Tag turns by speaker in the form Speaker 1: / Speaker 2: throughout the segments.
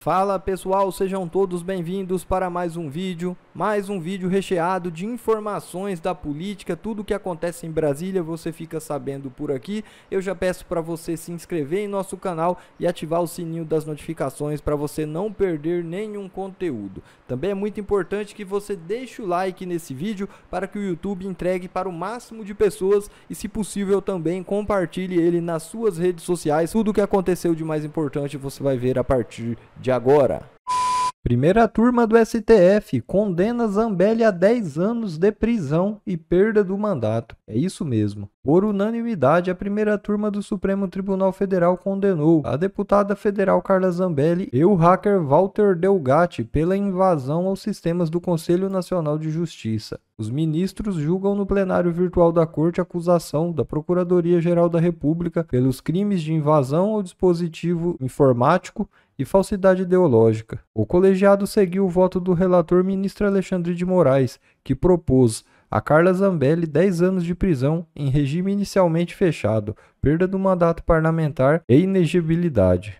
Speaker 1: Fala pessoal, sejam todos bem-vindos para mais um vídeo recheado de informações da política, tudo o que acontece em Brasília você fica sabendo por aqui. Eu já peço para você se inscrever em nosso canal e ativar o sininho das notificações para você não perder nenhum conteúdo. Também é muito importante que você deixe o like nesse vídeo para que o YouTube entregue para o máximo de pessoas e, se possível, também compartilhe ele nas suas redes sociais. Tudo o que aconteceu de mais importante você vai ver a partir de agora. Primeira turma do STF condena Zambelli a 10 anos de prisão e perda do mandato. É isso mesmo. Por unanimidade, a primeira turma do Supremo Tribunal Federal condenou a deputada federal Carla Zambelli e o hacker Walter Delgatti pela invasão aos sistemas do Conselho Nacional de Justiça. Os ministros julgam no plenário virtual da Corte a acusação da Procuradoria-Geral da República pelos crimes de invasão ao dispositivo informático e falsidade ideológica. O colegiado seguiu o voto do relator ministro Alexandre de Moraes, que propôs a Carla Zambelli 10 anos de prisão em regime inicialmente fechado, perda do mandato parlamentar e inexigibilidade.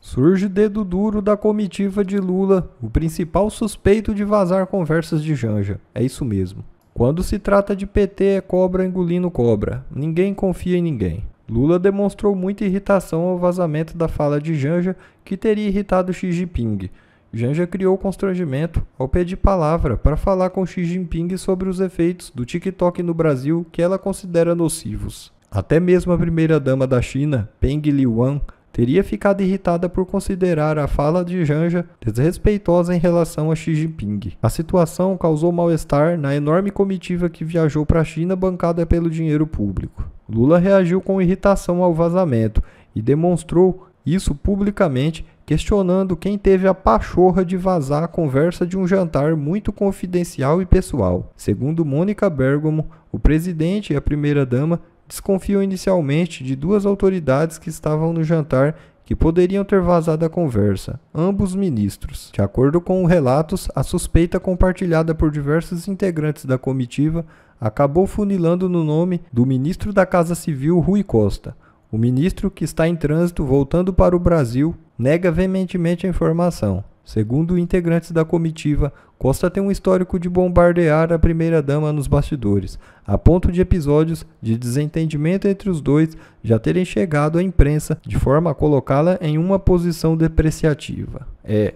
Speaker 1: Surge dedo duro da comitiva de Lula, o principal suspeito de vazar conversas de Janja. É isso mesmo. Quando se trata de PT é cobra engolindo cobra. Ninguém confia em ninguém. Lula demonstrou muita irritação ao vazamento da fala de Janja, que teria irritado Xi Jinping. Janja criou constrangimento ao pedir palavra para falar com Xi Jinping sobre os efeitos do TikTok no Brasil que ela considera nocivos. Até mesmo a primeira-dama da China, Peng Liyuan, teria ficado irritada por considerar a fala de Janja desrespeitosa em relação a Xi Jinping. A situação causou mal-estar na enorme comitiva que viajou para a China bancada pelo dinheiro público. Lula reagiu com irritação ao vazamento e demonstrou isso publicamente, questionando quem teve a pachorra de vazar a conversa de um jantar muito confidencial e pessoal. Segundo Mônica Bergamo, o presidente e a primeira-dama desconfiam inicialmente de duas autoridades que estavam no jantar que poderiam ter vazado a conversa, ambos ministros. De acordo com relatos, a suspeita compartilhada por diversos integrantes da comitiva acabou funilando no nome do ministro da Casa Civil, Rui Costa. O ministro, que está em trânsito voltando para o Brasil, nega veementemente a informação. Segundo integrantes da comitiva, Costa tem um histórico de bombardear a primeira-dama nos bastidores, a ponto de episódios de desentendimento entre os dois já terem chegado à imprensa de forma a colocá-la em uma posição depreciativa.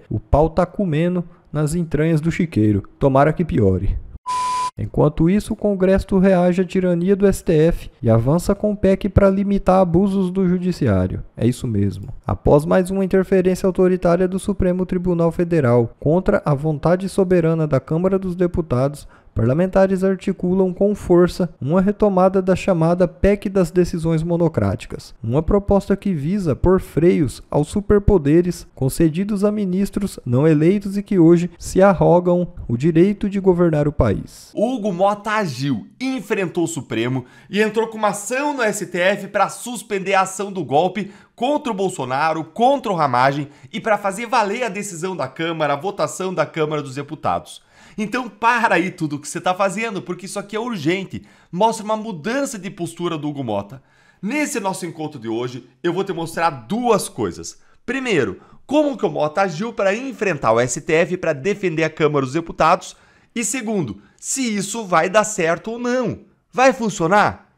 Speaker 1: O pau tá comendo nas entranhas do chiqueiro, tomara que piore. Enquanto isso, o Congresso reage à tirania do STF e avança com PEC para limitar abusos do Judiciário. É isso mesmo. Após mais uma interferência autoritária do Supremo Tribunal Federal contra a vontade soberana da Câmara dos Deputados, parlamentares articulam com força uma retomada da chamada PEC das decisões monocráticas, uma proposta que visa pôr freios aos superpoderes concedidos a ministros não eleitos e que hoje se arrogam o direito de governar o país.
Speaker 2: Hugo Mota agiu, enfrentou o Supremo e entrou com uma ação no STF para suspender a ação do golpe contra o Bolsonaro, contra o Ramagem e para fazer valer a decisão da Câmara, a votação da Câmara dos Deputados. Então para aí tudo o que você está fazendo, porque isso aqui é urgente, mostra uma mudança de postura do Hugo Mota. Nesse nosso encontro de hoje, eu vou te mostrar duas coisas. Primeiro, como que o Mota agiu para enfrentar o STF para defender a Câmara dos Deputados. E segundo, se isso vai dar certo ou não. Vai funcionar?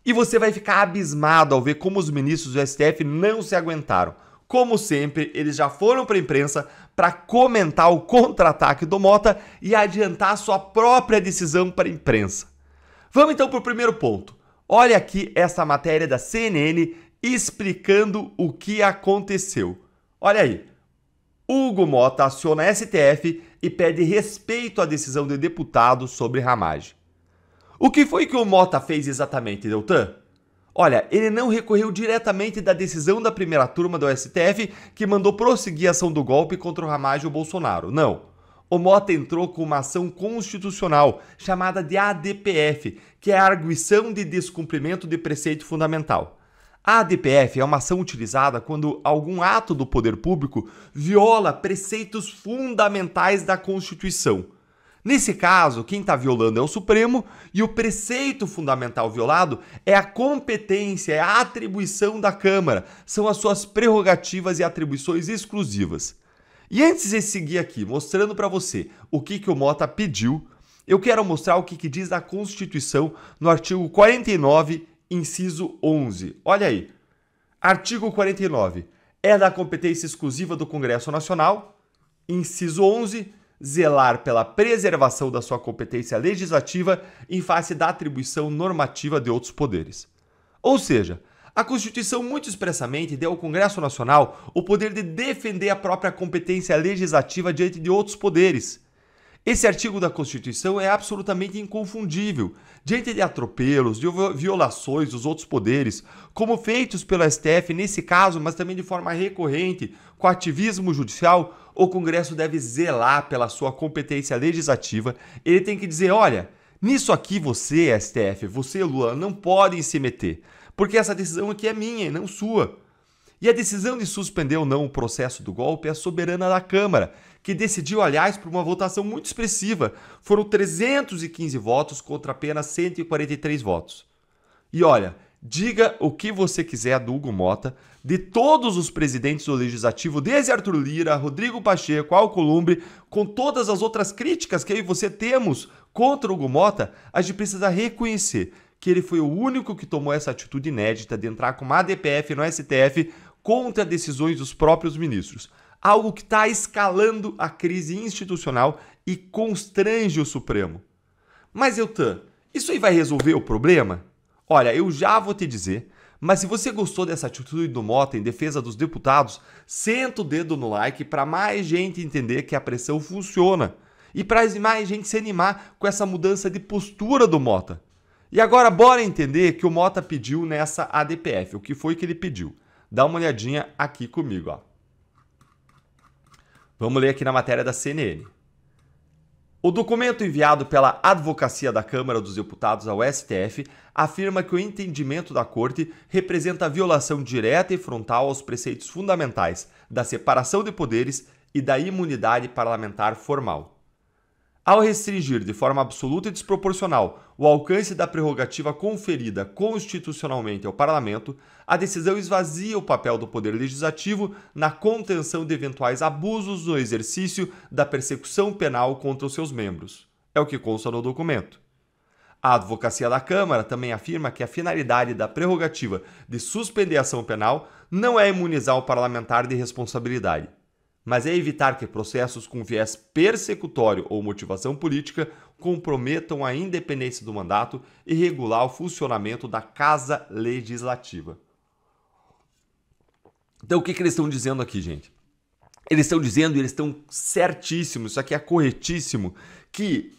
Speaker 2: E você vai ficar abismado ao ver como os ministros do STF não se aguentaram. Como sempre, eles já foram para a imprensa para comentar o contra-ataque do Mota e adiantar sua própria decisão para a imprensa. Vamos então para o primeiro ponto. Olha aqui essa matéria da CNN explicando o que aconteceu. Olha aí. Hugo Mota aciona a STF e pede respeito à decisão de deputados sobre Ramagem. O que foi que o Mota fez exatamente, Deltan? Olha, ele não recorreu diretamente da decisão da primeira turma do STF que mandou prosseguir a ação do golpe contra o Ramagem e o Bolsonaro. Não. O Mota entrou com uma ação constitucional chamada de ADPF, que é a Arguição de Descumprimento de Preceito Fundamental. A ADPF é uma ação utilizada quando algum ato do poder público viola preceitos fundamentais da Constituição. Nesse caso, quem está violando é o Supremo e o preceito fundamental violado é a competência, é a atribuição da Câmara, são as suas prerrogativas e atribuições exclusivas. E antes de seguir aqui, mostrando para você o que o Mota pediu, eu quero mostrar o que diz a Constituição no artigo 49, inciso 11. Olha aí, artigo 49. É da competência exclusiva do Congresso Nacional, inciso 11, zelar pela preservação da sua competência legislativa em face da atribuição normativa de outros poderes. Ou seja, a Constituição muito expressamente deu ao Congresso Nacional o poder de defender a própria competência legislativa diante de outros poderes. Esse artigo da Constituição é absolutamente inconfundível diante de atropelos, de violações dos outros poderes, como feitos pelo STF nesse caso, mas também de forma recorrente, com ativismo judicial. O Congresso deve zelar pela sua competência legislativa. Ele tem que dizer, olha, nisso aqui você, STF, você, Lula, não podem se meter, porque essa decisão aqui é minha e não sua. E a decisão de suspender ou não o processo do golpe é soberana da Câmara, que decidiu, aliás, por uma votação muito expressiva. Foram 315 votos contra apenas 143 votos. E olha, diga o que você quiser do Hugo Mota, de todos os presidentes do Legislativo, desde Arthur Lira, Rodrigo Pacheco, Alcolumbre, com todas as outras críticas que eu e você temos contra o Hugo Mota, a gente precisa reconhecer que ele foi o único que tomou essa atitude inédita de entrar com uma ADPF no STF contra decisões dos próprios ministros. Algo que está escalando a crise institucional e constrange o Supremo. Mas, Eltan, isso aí vai resolver o problema? Olha, eu já vou te dizer, mas se você gostou dessa atitude do Mota em defesa dos deputados, senta o dedo no like para mais gente entender que a pressão funciona e para mais gente se animar com essa mudança de postura do Mota. E agora bora entender que o Mota pediu nessa ADPF. O que foi que ele pediu? Dá uma olhadinha aqui comigo, ó. Vamos ler aqui na matéria da CNN. O documento enviado pela Advocacia da Câmara dos Deputados ao STF afirma que o entendimento da Corte representa a violação direta e frontal aos preceitos fundamentais da separação de poderes e da imunidade parlamentar formal. Ao restringir de forma absoluta e desproporcional o alcance da prerrogativa conferida constitucionalmente ao Parlamento, a decisão esvazia o papel do Poder Legislativo na contenção de eventuais abusos no exercício da persecução penal contra os seus membros. É o que consta no documento. A Advocacia da Câmara também afirma que a finalidade da prerrogativa de suspender a ação penal não é imunizar o parlamentar de responsabilidade, mas é evitar que processos com viés persecutório ou motivação política comprometam a independência do mandato e regular o funcionamento da Casa Legislativa. Então, o que eles estão dizendo aqui, gente? Eles estão dizendo, e eles estão certíssimos, isso aqui é corretíssimo, que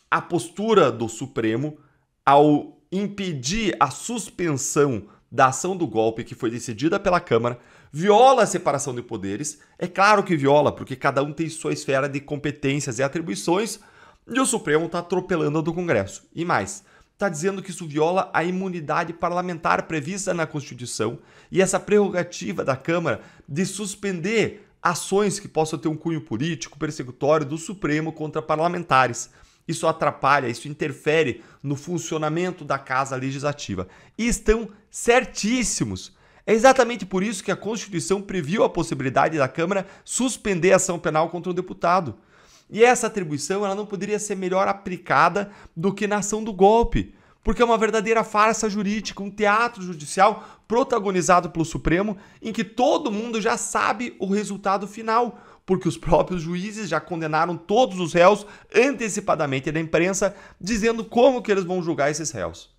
Speaker 2: a postura do Supremo, ao impedir a suspensão da ação do golpe que foi decidida pela Câmara, viola a separação de poderes. É claro que viola, porque cada um tem sua esfera de competências e atribuições, e o Supremo está atropelando a do Congresso. E mais, está dizendo que isso viola a imunidade parlamentar prevista na Constituição e essa prerrogativa da Câmara de suspender ações que possam ter um cunho político, persecutório do Supremo contra parlamentares. Isso atrapalha, isso interfere no funcionamento da Casa Legislativa. E estão certíssimos. É exatamente por isso que a Constituição previu a possibilidade da Câmara suspender a ação penal contra um deputado. E essa atribuição ela não poderia ser melhor aplicada do que na ação do golpe, porque é uma verdadeira farsa jurídica, um teatro judicial protagonizado pelo Supremo, em que todo mundo já sabe o resultado final, porque os próprios juízes já condenaram todos os réus antecipadamente da imprensa, dizendo como que eles vão julgar esses réus.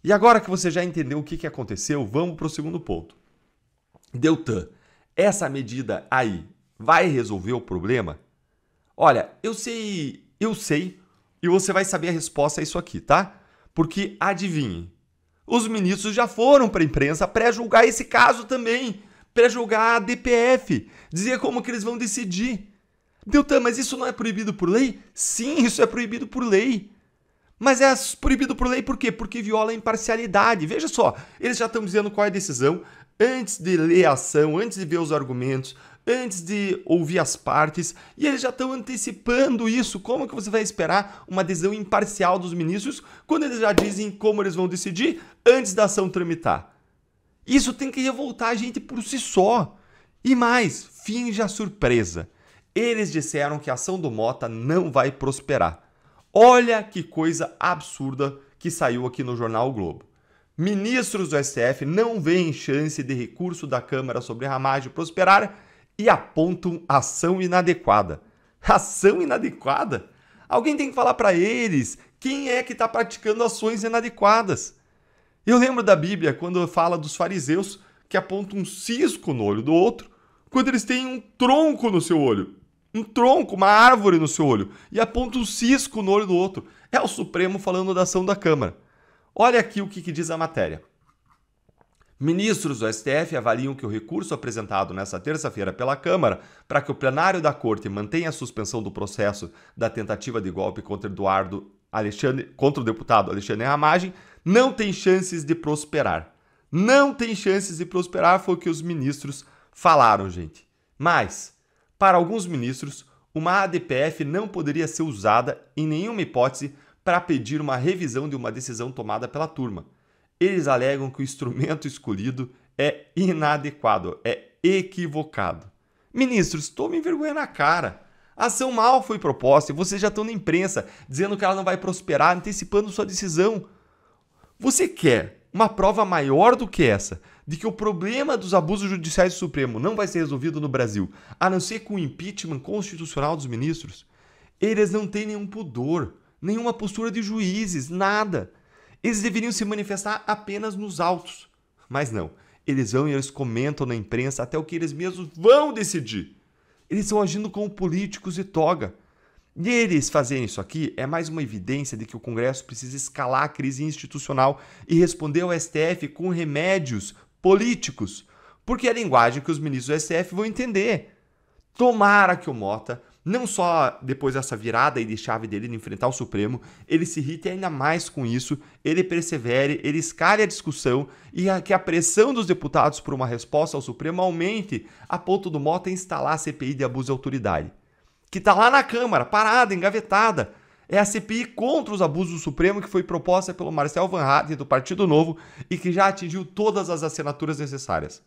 Speaker 2: E agora que você já entendeu o que aconteceu, vamos para o segundo ponto. Deltan, essa medida aí vai resolver o problema? Olha, eu sei, e você vai saber a resposta a isso aqui, tá? Porque, adivinhem, os ministros já foram para a imprensa pré-julgar esse caso também, pré-julgar a DPF, dizer como que eles vão decidir. Deltan, mas isso não é proibido por lei? Sim, isso é proibido por lei. Mas é proibido por lei por quê? Porque viola a imparcialidade. Veja só, eles já estão dizendo qual é a decisão antes de ler a ação, antes de ver os argumentos, antes de ouvir as partes, e eles já estão antecipando isso. Como que você vai esperar uma decisão imparcial dos ministros quando eles já dizem como eles vão decidir antes da ação tramitar? Isso tem que revoltar a gente por si só. E mais, finge a surpresa. Eles disseram que a ação do Mota não vai prosperar. Olha que coisa absurda que saiu aqui no jornal O Globo. Ministros do STF não veem chance de recurso da Câmara sobre Ramagem prosperar e apontam ação inadequada. Ação inadequada? Alguém tem que falar para eles quem é que está praticando ações inadequadas. Eu lembro da Bíblia quando fala dos fariseus que apontam um cisco no olho do outro quando eles têm um tronco no seu olho. Um tronco, uma árvore no seu olho. E apontam um cisco no olho do outro. É o Supremo falando da ação da Câmara. Olha aqui o que diz a matéria. Ministros do STF avaliam que o recurso apresentado nesta terça-feira pela Câmara para que o plenário da Corte mantenha a suspensão do processo da tentativa de golpe contra o deputado Alexandre Ramagem não tem chances de prosperar. Não tem chances de prosperar, foi o que os ministros falaram, gente. Mas, para alguns ministros, uma ADPF não poderia ser usada em nenhuma hipótese para pedir uma revisão de uma decisão tomada pela turma. Eles alegam que o instrumento escolhido é inadequado, é equivocado. Ministros, tomem vergonha na cara. A ação mal foi proposta e vocês já estão na imprensa dizendo que ela não vai prosperar, antecipando sua decisão. Você quer uma prova maior do que essa, de que o problema dos abusos judiciais do Supremo não vai ser resolvido no Brasil, a não ser com o impeachment constitucional dos ministros? Eles não têm nenhum pudor, nenhuma postura de juízes, nada. Eles deveriam se manifestar apenas nos autos. Mas não, eles vão e eles comentam na imprensa até o que eles mesmos vão decidir. Eles estão agindo como políticos de toga. E eles fazerem isso aqui é mais uma evidência de que o Congresso precisa escalar a crise institucional e responder ao STF com remédios políticos, porque é a linguagem que os ministros do STF vão entender. Tomara que o Mota, não só depois dessa virada de chave dele de enfrentar o Supremo, ele se irrite ainda mais com isso, ele persevere, ele escale a discussão e que a pressão dos deputados por uma resposta ao Supremo aumente a ponto do Mota instalar a CPI de abuso de autoridade, que está lá na Câmara, parada, engavetada. É a CPI contra os abusos do Supremo que foi proposta pelo Marcel Van Hatten do Partido Novo e que já atingiu todas as assinaturas necessárias.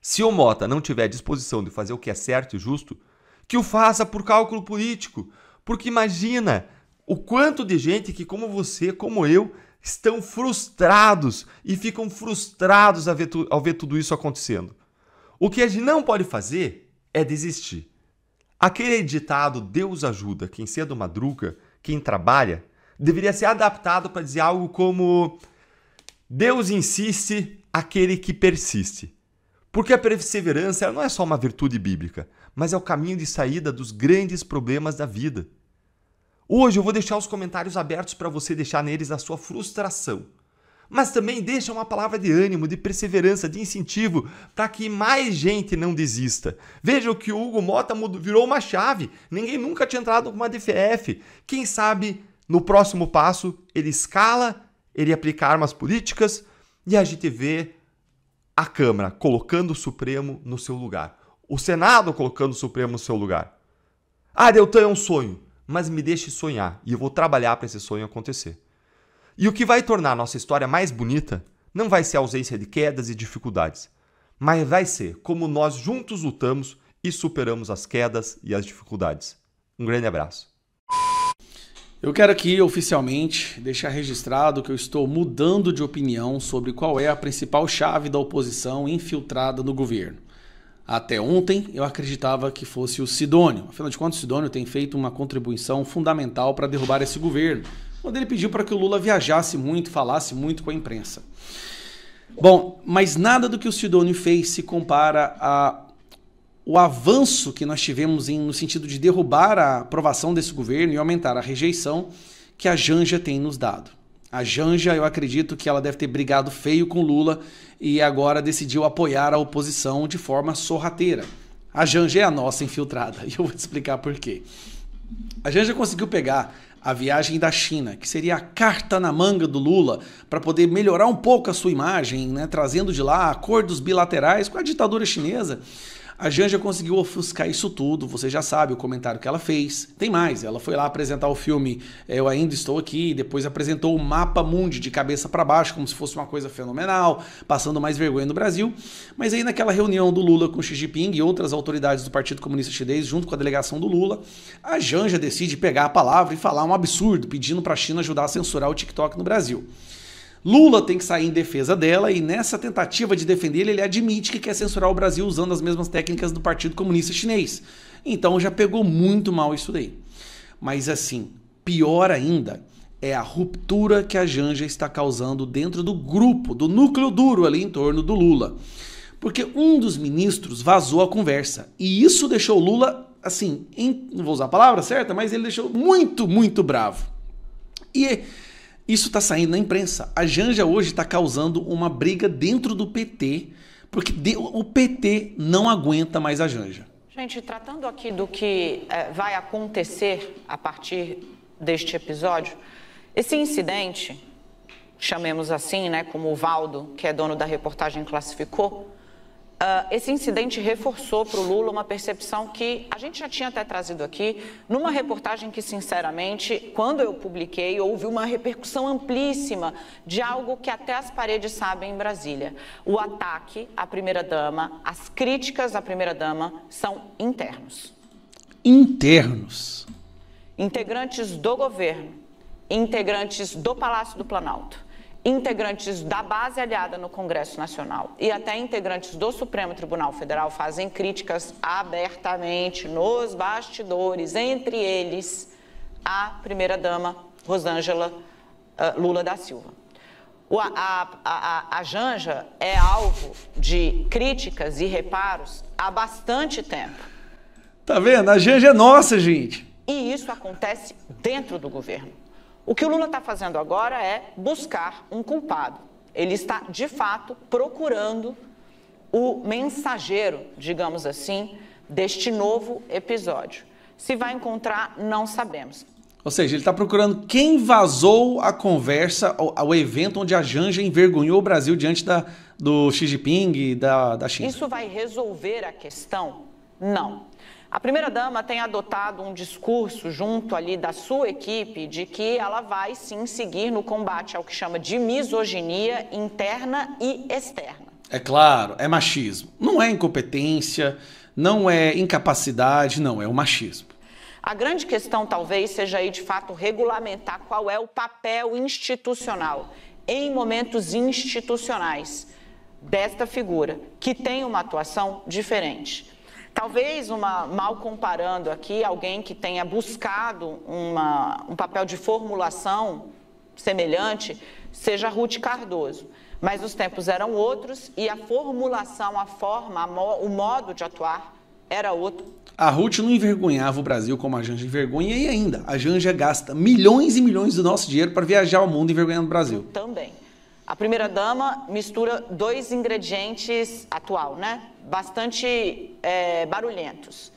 Speaker 2: Se o Mota não tiver disposição de fazer o que é certo e justo, que o faça por cálculo político. Porque imagina o quanto de gente que, como você, como eu, estão frustrados e ficam frustrados ao ver tudo isso acontecendo. O que a gente não pode fazer é desistir. Aquele ditado Deus ajuda quem cedo madruga, quem trabalha, deveria ser adaptado para dizer algo como Deus insiste aquele que persiste. Porque a perseverança não é só uma virtude bíblica, mas é o caminho de saída dos grandes problemas da vida. Hoje eu vou deixar os comentários abertos para você deixar neles a sua frustração. Mas também deixa uma palavra de ânimo, de perseverança, de incentivo, para que mais gente não desista. Veja que o Hugo Mota virou uma chave. Ninguém nunca tinha entrado com uma DPF. Quem sabe, no próximo passo, ele escala, ele aplica armas políticas e a gente vê a Câmara colocando o Supremo no seu lugar. O Senado colocando o Supremo no seu lugar. Ah, Deltan, é um sonho, mas me deixe sonhar e eu vou trabalhar para esse sonho acontecer. E o que vai tornar a nossa história mais bonita não vai ser a ausência de quedas e dificuldades, mas vai ser como nós juntos lutamos e superamos as quedas e as dificuldades. Um grande abraço.
Speaker 3: Eu quero aqui oficialmente deixar registrado que eu estou mudando de opinião sobre qual é a principal chave da oposição infiltrada no governo. Até ontem eu acreditava que fosse o Sidônio. Afinal de contas, o Sidônio tem feito uma contribuição fundamental para derrubar esse governo, quando ele pediu para que o Lula viajasse muito, falasse muito com a imprensa. Bom, mas nada do que o Sidônio fez se compara ao avanço que nós tivemos no sentido de derrubar a aprovação desse governo e aumentar a rejeição que a Janja tem nos dado. A Janja, eu acredito que ela deve ter brigado feio com Lula e agora decidiu apoiar a oposição de forma sorrateira. A Janja é a nossa infiltrada e eu vou te explicar por quê. A Janja conseguiu pegar a viagem da China, que seria a carta na manga do Lula para poder melhorar um pouco a sua imagem, né, trazendo de lá acordos bilaterais com a ditadura chinesa. A Janja conseguiu ofuscar isso tudo, você já sabe o comentário que ela fez. Tem mais, ela foi lá apresentar o filme Eu Ainda Estou Aqui, depois apresentou o Mapa Mundi de cabeça para baixo, como se fosse uma coisa fenomenal, passando mais vergonha no Brasil. Mas aí naquela reunião do Lula com Xi Jinping e outras autoridades do Partido Comunista Chinês, junto com a delegação do Lula, a Janja decide pegar a palavra e falar um absurdo, pedindo para a China ajudar a censurar o TikTok no Brasil. Lula tem que sair em defesa dela e nessa tentativa de defender ele admite que quer censurar o Brasil usando as mesmas técnicas do Partido Comunista Chinês. Então já pegou muito mal isso daí. Mas assim, pior ainda é a ruptura que a Janja está causando dentro do grupo, do núcleo duro ali em torno do Lula. Porque um dos ministros vazou a conversa e isso deixou o Lula, assim, não vou usar a palavra certa, mas ele deixou muito, muito bravo. E isso está saindo na imprensa. A Janja hoje está causando uma briga dentro do PT, porque o PT não aguenta mais a Janja.
Speaker 4: Gente, tratando aqui do que vai acontecer a partir deste episódio, esse incidente, chamemos assim, né, como o Valdo, que é dono da reportagem, classificou, esse incidente reforçou para o Lula uma percepção que a gente já tinha até trazido aqui, numa reportagem que, sinceramente, quando eu publiquei, houve uma repercussão amplíssima de algo que até as paredes sabem em Brasília. O ataque à primeira-dama, as críticas à primeira-dama são internos.
Speaker 3: Internos?
Speaker 4: Integrantes do governo, integrantes do Palácio do Planalto, integrantes da base aliada no Congresso Nacional e até integrantes do Supremo Tribunal Federal fazem críticas abertamente nos bastidores, entre eles a primeira-dama Rosângela Lula da Silva. A Janja é alvo de críticas e reparos há bastante tempo.
Speaker 3: Tá vendo? A Janja é nossa, gente.
Speaker 4: E isso acontece dentro do governo. O que o Lula está fazendo agora é buscar um culpado. Ele está, de fato, procurando o mensageiro, digamos assim, deste novo episódio. Se vai encontrar, não sabemos.
Speaker 3: Ou seja, ele está procurando quem vazou a conversa, o evento onde a Janja envergonhou o Brasil diante do Xi Jinping e da China.
Speaker 4: Isso vai resolver a questão? Não. A primeira-dama tem adotado um discurso junto ali da sua equipe de que ela vai sim seguir no combate ao que chama de misoginia interna e externa.
Speaker 3: É claro, é machismo. Não é incompetência, não é incapacidade, não, é o machismo.
Speaker 4: A grande questão talvez seja aí de fato regulamentar qual é o papel institucional em momentos institucionais desta figura, que tem uma atuação diferente. Talvez, mal comparando aqui, alguém que tenha buscado um papel de formulação semelhante, seja Ruth Cardoso. Mas os tempos eram outros e a formulação, a forma, o modo de atuar era outro.
Speaker 3: A Ruth não envergonhava o Brasil como a Janja envergonha e ainda, a Janja gasta milhões e milhões do nosso dinheiro para viajar ao mundo envergonhando o Brasil.
Speaker 4: Também. A primeira-dama mistura dois ingredientes atual, né? Bastante barulhentos.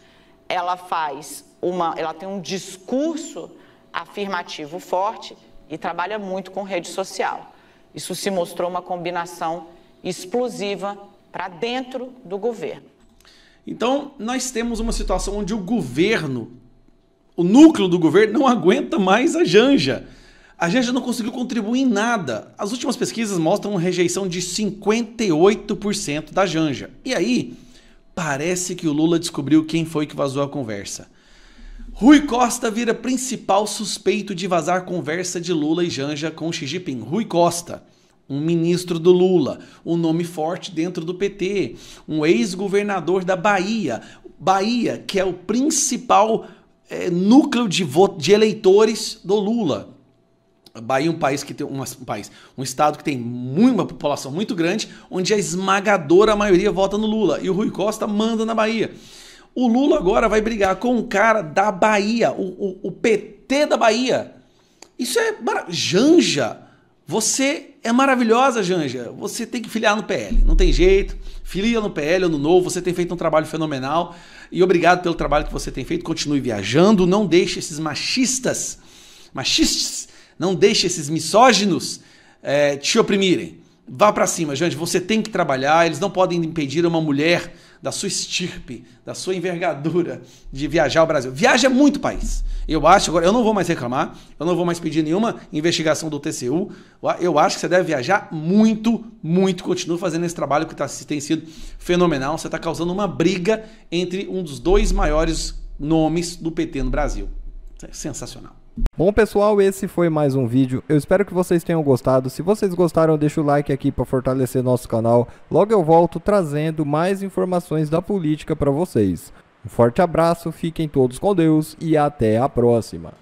Speaker 4: Ela tem um discurso afirmativo forte e trabalha muito com rede social. Isso se mostrou uma combinação explosiva para dentro do governo.
Speaker 3: Então, nós temos uma situação onde o governo, o núcleo do governo não aguenta mais a Janja. A Janja não conseguiu contribuir em nada. As últimas pesquisas mostram uma rejeição de 58% da Janja. E aí, parece que o Lula descobriu quem foi que vazou a conversa. Rui Costa vira principal suspeito de vazar conversa de Lula e Janja com Xi Jinping. Rui Costa, um ministro do Lula, um nome forte dentro do PT, um ex-governador da Bahia. Bahia, que é o principal núcleo de eleitores do Lula. Bahia é um país que tem um estado que tem uma população muito grande, onde a esmagadora maioria vota no Lula. E o Rui Costa manda na Bahia. O Lula agora vai brigar com um cara da Bahia, o PT da Bahia. Isso é Janja, você é maravilhosa, Janja. Você tem que filiar no PL, não tem jeito. Filia no PL ou no Novo, você tem feito um trabalho fenomenal. E obrigado pelo trabalho que você tem feito. Continue viajando, não deixe esses machistas, não deixe esses misóginos te oprimirem. Vá pra cima, gente. Você tem que trabalhar. Eles não podem impedir uma mulher da sua estirpe, da sua envergadura de viajar ao Brasil. Viaja muito, país. Eu acho, agora eu não vou mais reclamar, eu não vou mais pedir nenhuma investigação do TCU. Eu acho que você deve viajar muito, muito. Continua fazendo esse trabalho que tem sido fenomenal. Você está causando uma briga entre um dos 2 maiores nomes do PT no Brasil. É sensacional.
Speaker 1: Bom, pessoal, esse foi mais um vídeo. Eu espero que vocês tenham gostado. Se vocês gostaram, deixa o like aqui para fortalecer nosso canal. Logo eu volto trazendo mais informações da política para vocês. Um forte abraço, fiquem todos com Deus e até a próxima.